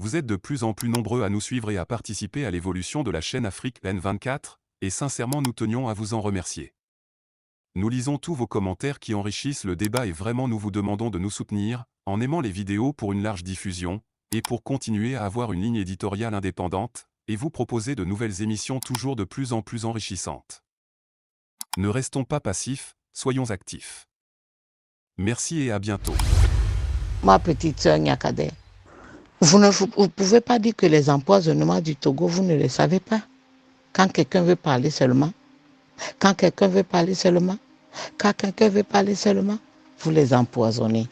Vous êtes de plus en plus nombreux à nous suivre et à participer à l'évolution de la chaîne Afrique N24, et sincèrement nous tenions à vous en remercier. Nous lisons tous vos commentaires qui enrichissent le débat et vraiment nous vous demandons de nous soutenir, en aimant les vidéos pour une large diffusion, et pour continuer à avoir une ligne éditoriale indépendante, et vous proposer de nouvelles émissions toujours de plus en plus enrichissantes. Ne restons pas passifs, soyons actifs. Merci et à bientôt. Ma petite sœur Nyakade, vous ne pouvez pas dire que les empoisonnements du Togo, vous ne les savez pas. Quand quelqu'un veut parler seulement, quand quelqu'un veut parler seulement, quand quelqu'un veut parler seulement, vous les empoisonnez.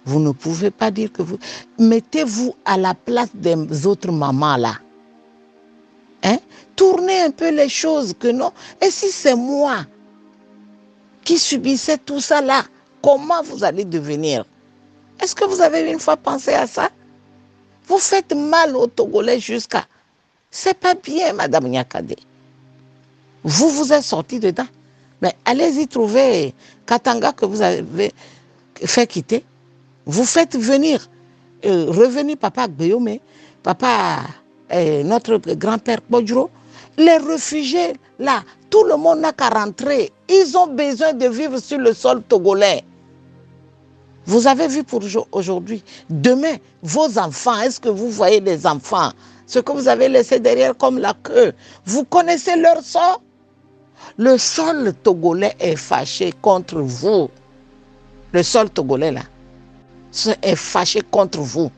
Vous ne pouvez pas dire que vous... Mettez-vous à la place des autres mamans là. Hein? Tournez un peu les choses que non. Et si c'est moi qui subissais tout ça là, comment vous allez devenir? Est-ce que vous avez une fois pensé à ça? Vous faites mal aux Togolais jusqu'à... C'est pas bien, Madame Nyakade. Vous vous êtes sorti dedans. Mais allez-y trouver Katanga que vous avez fait quitter. Vous faites venir, revenir Papa Gbeyome, Papa, notre grand-père Bodjro. Les réfugiés, là, tout le monde n'a qu'à rentrer. Ils ont besoin de vivre sur le sol togolais. Vous avez vu pour aujourd'hui. Demain, vos enfants, est-ce que vous voyez les enfants? Ce que vous avez laissé derrière comme la queue, vous connaissez leur sort? Le sol togolais est fâché contre vous. Le sol togolais, là, est fâché contre vous.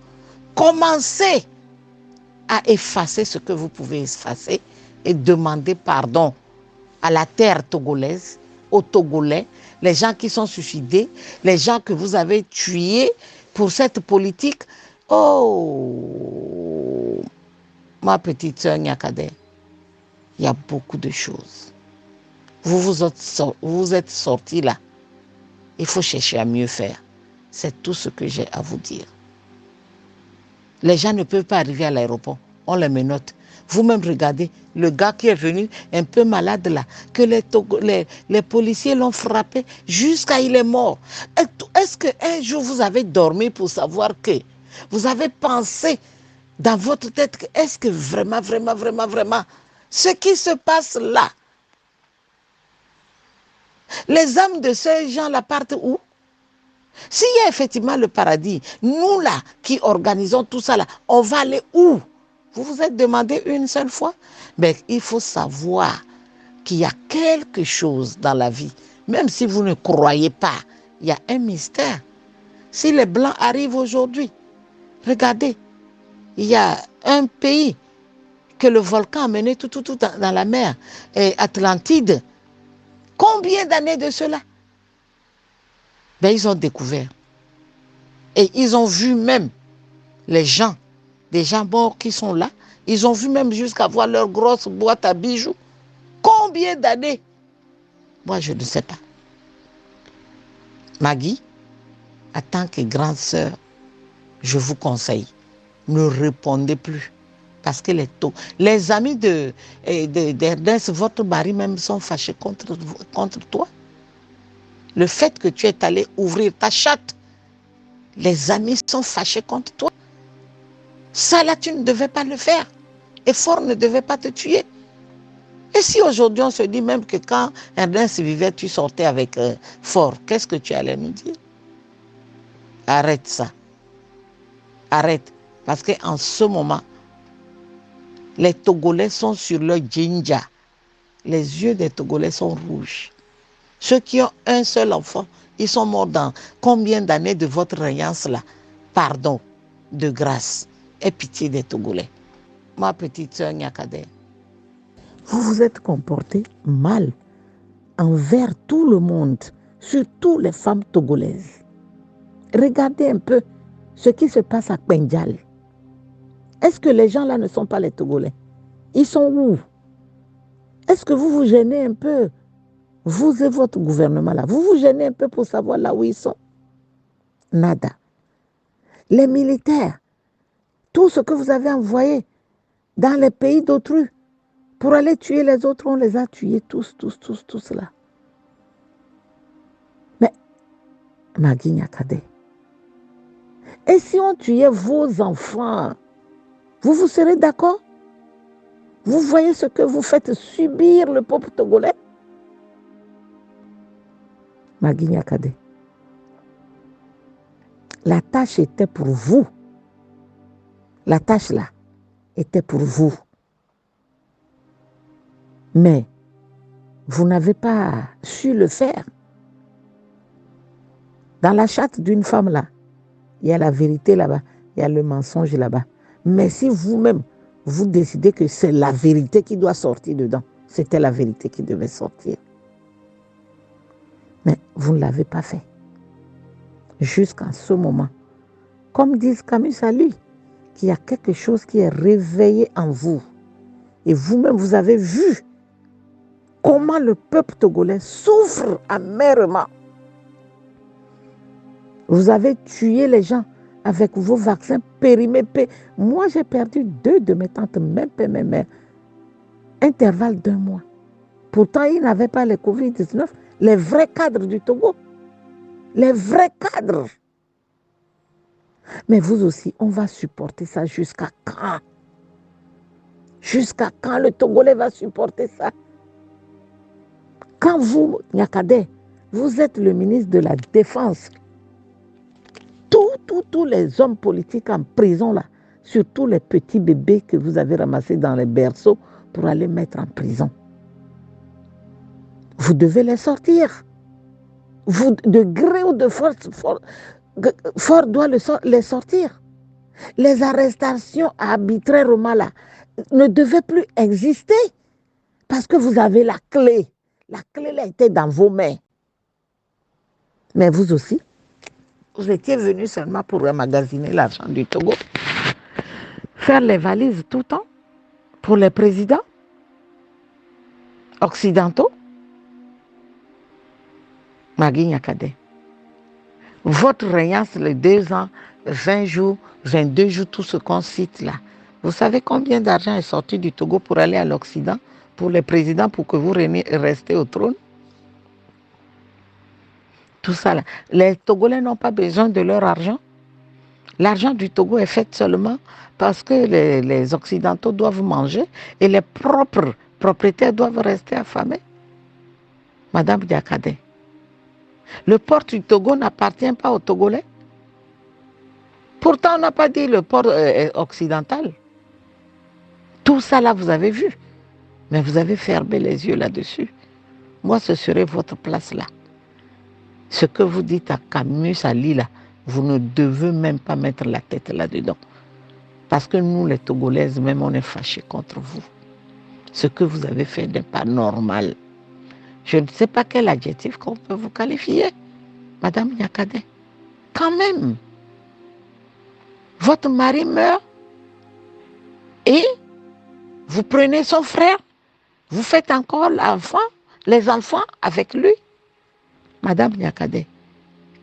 Commencez à effacer ce que vous pouvez effacer et demander pardon à la terre togolaise, aux Togolais, les gens qui sont suicidés, les gens que vous avez tués pour cette politique. Oh, ma petite sœur Nyakade, il y a beaucoup de choses. Vous vous êtes sortis là. Il faut chercher à mieux faire. C'est tout ce que j'ai à vous dire. Les gens ne peuvent pas arriver à l'aéroport. On les menotte. Vous-même regardez, le gars qui est venu un peu malade là, que les policiers l'ont frappé jusqu'à il est mort. Est-ce qu'un jour vous avez dormi pour savoir que vous avez pensé dans votre tête que est-ce que vraiment, ce qui se passe là, les âmes de ces gens-là partent où? S'il y a effectivement le paradis, nous là qui organisons tout ça là, on va aller où? Vous vous êtes demandé une seule fois? Mais il faut savoir qu'il y a quelque chose dans la vie. Même si vous ne croyez pas, il y a un mystère. Si les Blancs arrivent aujourd'hui, regardez, il y a un pays que le volcan a mené tout dans la mer, Atlantide. Combien d'années de cela? Ben, ils ont découvert. Et ils ont vu même les gens, des gens morts qui sont là. Ils ont vu même jusqu'à voir leur grosse boîte à bijoux. Combien d'années? Moi, je ne sais pas. Maggie, en tant que grande sœur, je vous conseille, ne répondez plus. Parce que les amis d'Ernest, votre mari même, sont fâchés contre toi. Le fait que tu es allé ouvrir ta chatte, les amis sont fâchés contre toi. Ça là, tu ne devais pas le faire. Et Fort ne devait pas te tuer. Et si aujourd'hui on se dit même que quand Ernest vivait, tu sortais avec Fort, qu'est-ce que tu allais nous dire? Arrête ça. Arrête. Parce qu'en ce moment, les Togolais sont sur leur djinja. Les yeux des Togolais sont rouges. Ceux qui ont un seul enfant, ils sont morts dans combien d'années de votre régnance là? Pardon, de grâce. Aie pitié des Togolais. Ma petite sœur Nyakade, vous vous êtes comporté mal envers tout le monde, surtout les femmes togolaises. Regardez un peu ce qui se passe à Pendjal. Est-ce que les gens là ne sont pas les Togolais? Ils sont où? Est-ce que vous vous gênez un peu? Vous et votre gouvernement là, vous vous gênez un peu pour savoir là où ils sont? Nada. Les militaires, tout ce que vous avez envoyé dans les pays d'autrui pour aller tuer les autres, on les a tués tous là. Mais, Magui Nyakade, et si on tuait vos enfants? Vous serez d'accord? Vous voyez ce que vous faites subir le peuple togolais? Magui Niakhaday, la tâche était pour vous. La tâche là était pour vous. Mais vous n'avez pas su le faire. Dans la chatte d'une femme là, il y a la vérité là-bas, il y a le mensonge là-bas. Mais si vous-même, vous décidez que c'est la vérité qui doit sortir dedans, c'était la vérité qui devait sortir. Mais vous ne l'avez pas fait. Jusqu'à ce moment. Comme dit Camus à lui, qu'il y a quelque chose qui est réveillé en vous. Et vous-même, vous avez vu comment le peuple togolais souffre amèrement. Vous avez tué les gens avec vos vaccins périmés. Moi, j'ai perdu 2 de mes tantes, même père, mes mères. Intervalle d'1 mois. Pourtant, ils n'avaient pas le Covid-19. Les vrais cadres du Togo. Les vrais cadres. Mais vous aussi, on va supporter ça jusqu'à quand? Jusqu'à quand le Togolais va supporter ça? Quand vous, Niakhaday, vous êtes le ministre de la Défense, tous les hommes politiques en prison, là, surtout les petits bébés que vous avez ramassés dans les berceaux pour aller mettre en prison, vous devez les sortir. Vous, de gré ou de force, Fort doit les sortir. Les arrestations arbitrairement là ne devaient plus exister parce que vous avez la clé. La clé là était dans vos mains. Mais vous aussi, vous étiez venu seulement pour emmagasiner l'argent du Togo, faire les valises tout le temps pour les présidents occidentaux. Magui Niakhaday, votre régnance, les 2 ans, 20 jours, 22 jours, tout ce qu'on cite là, vous savez combien d'argent est sorti du Togo pour aller à l'Occident, pour les présidents, pour que vous restez au trône? Tout ça là. Les Togolais n'ont pas besoin de leur argent. L'argent du Togo est fait seulement parce que les Occidentaux doivent manger et les propres propriétaires doivent rester affamés. Madame Niakhaday, le port du Togo n'appartient pas aux Togolais. Pourtant, on n'a pas dit le port occidental. Tout ça là, vous avez vu. Mais vous avez fermé les yeux là-dessus. Moi, ce serait votre place là. Ce que vous dites à Camus, à Lila, vous ne devez même pas mettre la tête là-dedans. Parce que nous, les Togolaises, même, on est fâchés contre vous. Ce que vous avez fait n'est pas normal. Je ne sais pas quel adjectif qu'on peut vous qualifier, Madame Niakhaday. Quand même, votre mari meurt et vous prenez son frère, vous faites encore les enfants avec lui. Madame Niakhaday,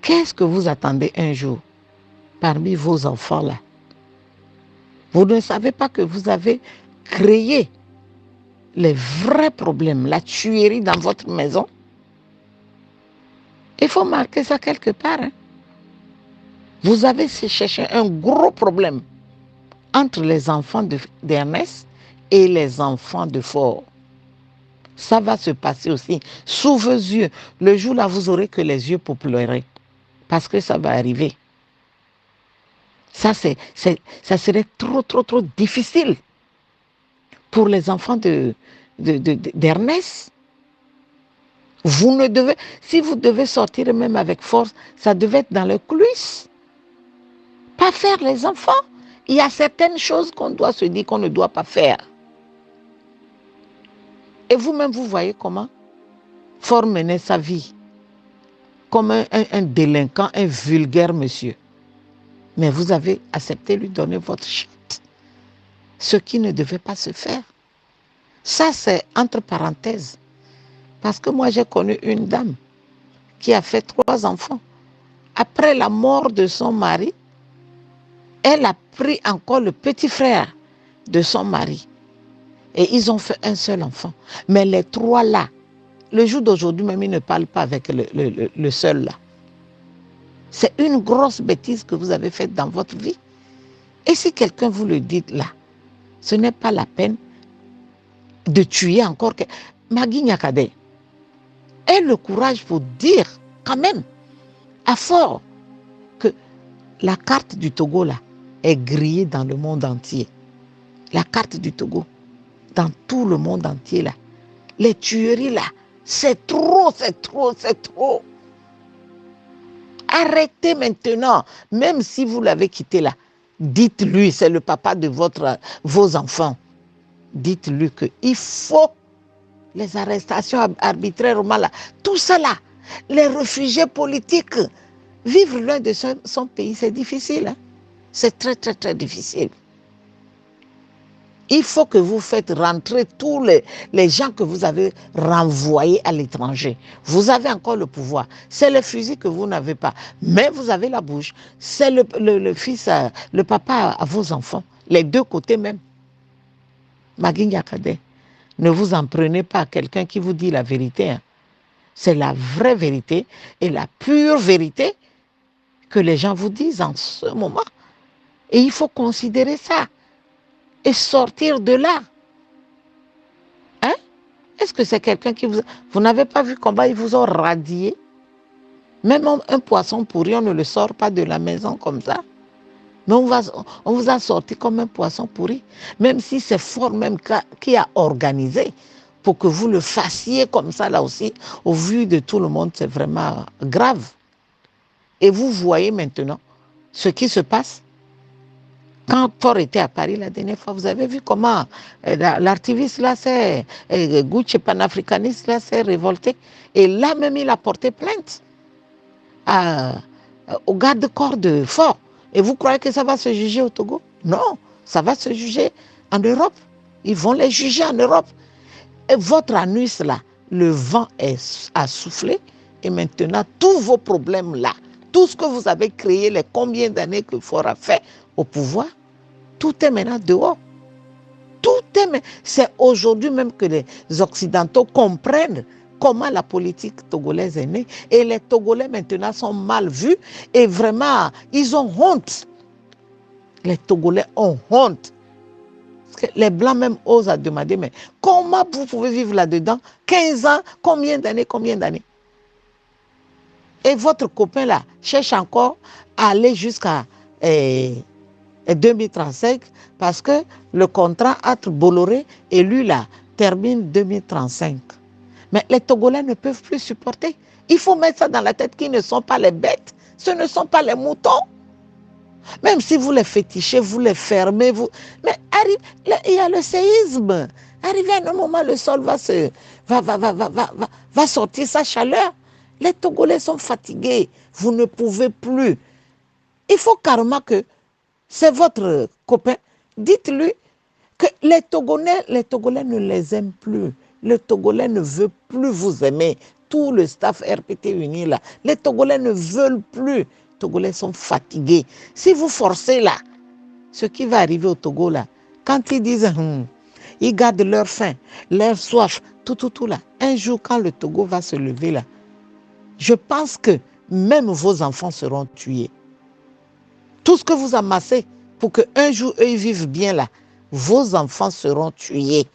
qu'est-ce que vous attendez un jour parmi vos enfants là? Vous ne savez pas que vous avez créé les vrais problèmes, la tuerie dans votre maison? Il faut marquer ça quelque part. Hein? Vous avez cherché un gros problème entre les enfants d'Ernest et les enfants de Fort. Ça va se passer aussi sous vos yeux. Le jour là, vous aurez que les yeux pour pleurer. Parce que ça va arriver. Ça serait trop difficile pour les enfants d'Ernest. Vous ne devez, si vous devez sortir même avec force, ça devait être dans le cuisse. Pas faire les enfants. Il y a certaines choses qu'on doit se dire qu'on ne doit pas faire. Et vous-même, vous voyez comment Fort menait sa vie comme un délinquant, un vulgaire monsieur. Mais vous avez accepté de lui donner votre chute. Ce qui ne devait pas se faire. Ça, c'est entre parenthèses. Parce que moi, j'ai connu une dame qui a fait 3 enfants. Après la mort de son mari, elle a pris encore le petit frère de son mari. Et ils ont fait un seul enfant. Mais les 3 là, le jour d'aujourd'hui même, ils ne parlent pas avec le seul là. C'est une grosse bêtise que vous avez faite dans votre vie. Et si quelqu'un vous le dit là, Ce n'est pas la peine de tuer encore. Magui Nyakade ait le courage pour dire quand même à fort que la carte du Togo là est grillée dans le monde entier. La carte du Togo, dans tout le monde entier là. Les tueries là, c'est trop, c'est trop, c'est trop. Arrêtez maintenant, même si vous l'avez quitté là. Dites-lui, c'est le papa de vos enfants. Dites-lui qu'il faut les arrestations arbitrairement là. Tout ça là, les réfugiés politiques, vivre loin de son pays, c'est difficile. Hein? C'est très, très, très difficile. Il faut que vous faites rentrer tous les gens que vous avez renvoyés à l'étranger. Vous avez encore le pouvoir. C'est le fusil que vous n'avez pas. Mais vous avez la bouche. C'est le fils, le papa à vos enfants. Les deux côtés même. Magui Nyakade, ne vous en prenez pas à quelqu'un qui vous dit la vérité. Hein. C'est la vraie vérité et la pure vérité que les gens vous disent en ce moment. Et il faut considérer ça. Et sortir de là. Hein? Est-ce que c'est quelqu'un qui vous... Vous n'avez pas vu comment ils vous ont radié? Même un poisson pourri, on ne le sort pas de la maison comme ça. Mais on vous a sorti comme un poisson pourri. Même si c'est fort même qui a organisé pour que vous le fassiez comme ça là aussi, au vu de tout le monde, c'est vraiment grave. Et vous voyez maintenant ce qui se passe. Quand Thor était à Paris la dernière fois, vous avez vu comment l'artiviste là, Gucci panafricaniste là, s'est révolté. Et là même, il a porté plainte au garde-corps de Fort. Et vous croyez que ça va se juger au Togo? Non, ça va se juger en Europe. Ils vont les juger en Europe. Et votre anus là, le vent a soufflé. Et maintenant, tous vos problèmes là, tout ce que vous avez créé, les combien d'années que Fort a fait au pouvoir, tout est maintenant dehors. C'est aujourd'hui même que les Occidentaux comprennent comment la politique togolaise est née. Et les Togolais maintenant sont mal vus et vraiment, ils ont honte. Les Togolais ont honte. Parce que les Blancs même osent à demander, mais comment vous pouvez vivre là-dedans? 15 ans, combien d'années? Et votre copain là cherche encore à aller jusqu'à 2035 parce que le contrat entre Bolloré et lui là termine 2035. Mais les Togolais ne peuvent plus supporter. Il faut mettre ça dans la tête qu'ils ne sont pas les bêtes, ce ne sont pas les moutons. Même si vous les fétichez, vous les fermez, mais il y a le séisme. Arrivé à un moment, le sol va sortir sa chaleur. Les Togolais sont fatigués. Vous ne pouvez plus. Il faut carrément que c'est votre copain. Dites-lui que les Togolais ne les aiment plus. Le Togolais ne veut plus vous aimer. Tout le staff RPT uni là, les Togolais ne veulent plus. Les Togolais sont fatigués. Si vous forcez là, ce qui va arriver au Togo là, quand ils disent, ils gardent leur faim, leur soif, tout là. Un jour, quand le Togo va se lever là, je pense que même vos enfants seront tués. Tout ce que vous amassez pour qu'un jour, eux, ils vivent bien là, vos enfants seront tués.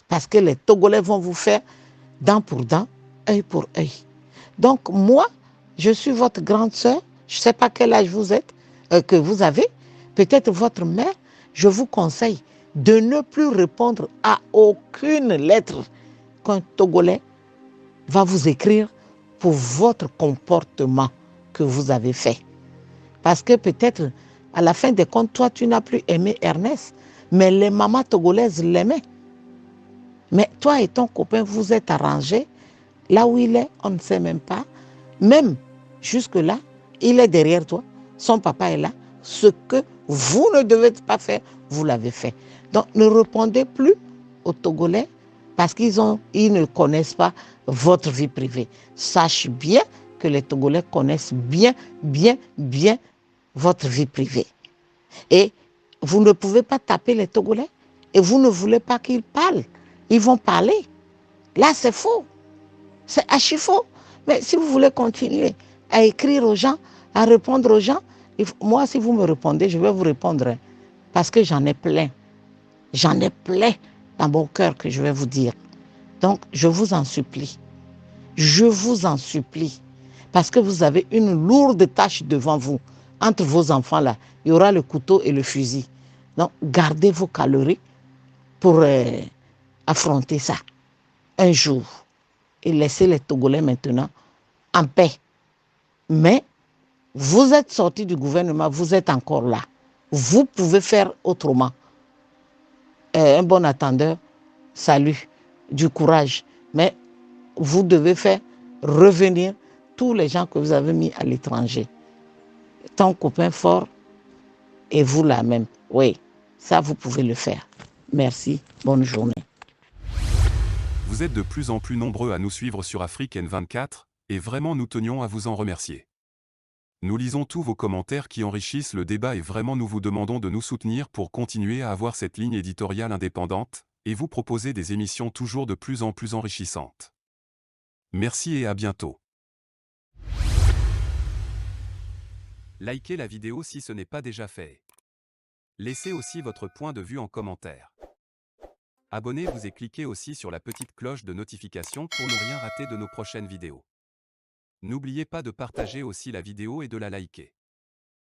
Parce que les Togolais vont vous faire dent pour dent, œil pour œil. Donc moi, je suis votre grande sœur, je ne sais pas quel âge vous êtes, que vous avez, peut-être votre mère, je vous conseille de ne plus répondre à aucune lettre qu'un Togolais va vous écrire pour votre comportement que vous avez fait. Parce que peut-être, à la fin des comptes, toi, tu n'as plus aimé Ernest, mais les mamans togolaises l'aimaient. Mais toi et ton copain, vous êtes arrangés. Là où il est, on ne sait même pas. Même jusque-là, il est derrière toi. Son papa est là. Ce que vous ne devez pas faire, vous l'avez fait. Donc, ne répondez plus aux Togolais parce qu'ils ne connaissent pas votre vie privée. Sache bien que les Togolais connaissent bien votre vie privée. Et vous ne pouvez pas taper les Togolais et vous ne voulez pas qu'ils parlent. Ils vont parler. Là, c'est faux. C'est archi faux. Mais si vous voulez continuer à écrire aux gens, à répondre aux gens, moi, si vous me répondez, je vais vous répondre. Parce que j'en ai plein. J'en ai plein dans mon cœur que je vais vous dire. Donc, je vous en supplie. Je vous en supplie. Parce que vous avez une lourde tâche devant vous. Entre vos enfants là, il y aura le couteau et le fusil. Donc, gardez vos calories pour affronter ça un jour. Et laissez les Togolais maintenant en paix. Mais vous êtes sortis du gouvernement, vous êtes encore là. Vous pouvez faire autrement. Un bon attendeur, salut, du courage. Mais vous devez faire revenir tous les gens que vous avez mis à l'étranger. Ton copain fort et vous la même. Oui, ça vous pouvez le faire. Merci, bonne journée. Vous êtes de plus en plus nombreux à nous suivre sur Afrique N24, et vraiment nous tenions à vous en remercier. Nous lisons tous vos commentaires qui enrichissent le débat et vraiment nous vous demandons de nous soutenir pour continuer à avoir cette ligne éditoriale indépendante, et vous proposer des émissions toujours de plus en plus enrichissantes. Merci et à bientôt. Likez la vidéo si ce n'est pas déjà fait. Laissez aussi votre point de vue en commentaire. Abonnez-vous et cliquez aussi sur la petite cloche de notification pour ne rien rater de nos prochaines vidéos. N'oubliez pas de partager aussi la vidéo et de la liker.